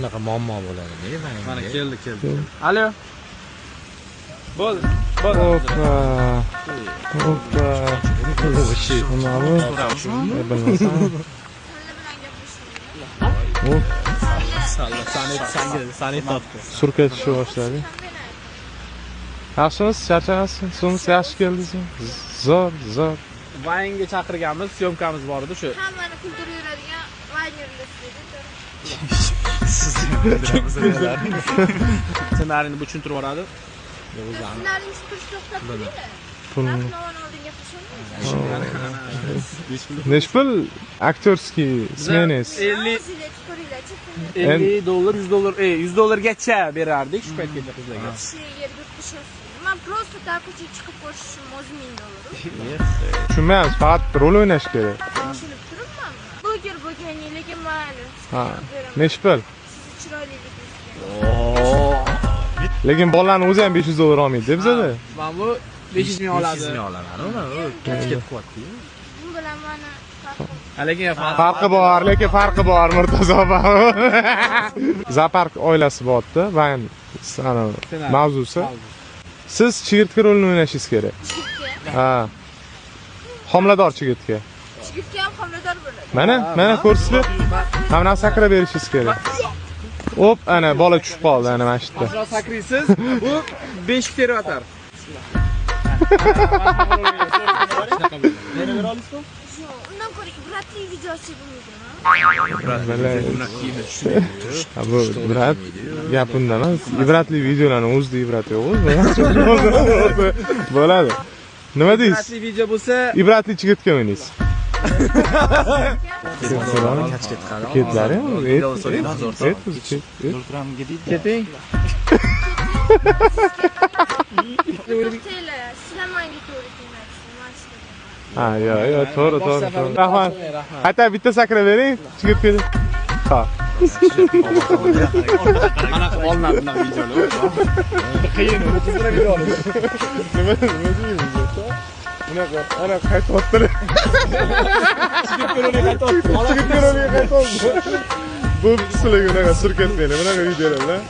Bunaqa muammo bo'ladi. Mana keldi. Alo. Bo'ldi. Oppa. Nima bu? Bilmasam. Sani topdi. Surka tushib boshladi. Yaxshimisiz? Charchamasizmi? So'nggi yaxshi keldingizmi? Zo'r. Vaynga chaqirganmiz, syomkamiz bor edi shu. Hammani kuldirib yuradigan vaynerlar Ssenariyni bu tushuntirib yuboradi. Sizlarning supurish to'xtab turinglar. Pulni. Narxni oldinga qo'shamiz. Nechpul aktyorskiy smenes? 50 dollar, 100 dollar, 100 dollargacha berardik shu paytgacha qizlarga. Men просто так chiqib ko'rishim o'zim 1000 dollar. Tushunmayapsiz, faqat rol o'ynash kerak. Tushunib turibman. Bloger bo'lganingiz, lekin mayli. Ha. Nechpul? Siz chiroyliligingizga. Lekin bolalarning o'zi ham 500 dollar olmaydi, bizada. Mana bu 500 ming oladi. 500 ming olaman. Ketib qoldi. Bu bilan mana Lekin farqi bor, Murtazo baba. Zapark oilasi borda, Vayn mavzusi. Siz chigirtka rolini o'ynashingiz kerak. Ha. Homilador chigirtka. Chigirtka ham homilador bo'ladi. Mana ko'rsizlar. Hamma sakrab berishingiz kerak. Hop, ana bola tushib qoldi, ana mana shu yerda. Sakraysiz, bu 5 teravatar. Meni bera olasizmi? Undan ko'ra ibratli video chekmaydimi? Bu ibrat gap unda emas. Ibratli videolarni o'zida ibrat yo'q. Bo'ladi. Nima deysiz? Ibratli video bo'lsa, ibratli chigirtka o'ynaysiz. Ketlari ham keting. Silamangi to'g'ri kelmaysiz. Ha, yo, to'g'ri. Rahmat. Qayta bitta sakra bering, chigirtka. Ha. Ana olinadi bunday videolar. Qiyin, o'zingizlar video olasiz. Nima deymiz? Bunaqa, ana qaytayotdi. Chigirtka qaytayotdi. Bu sizlarga unaqa surkatmaydi, bunaqa videolar bilan.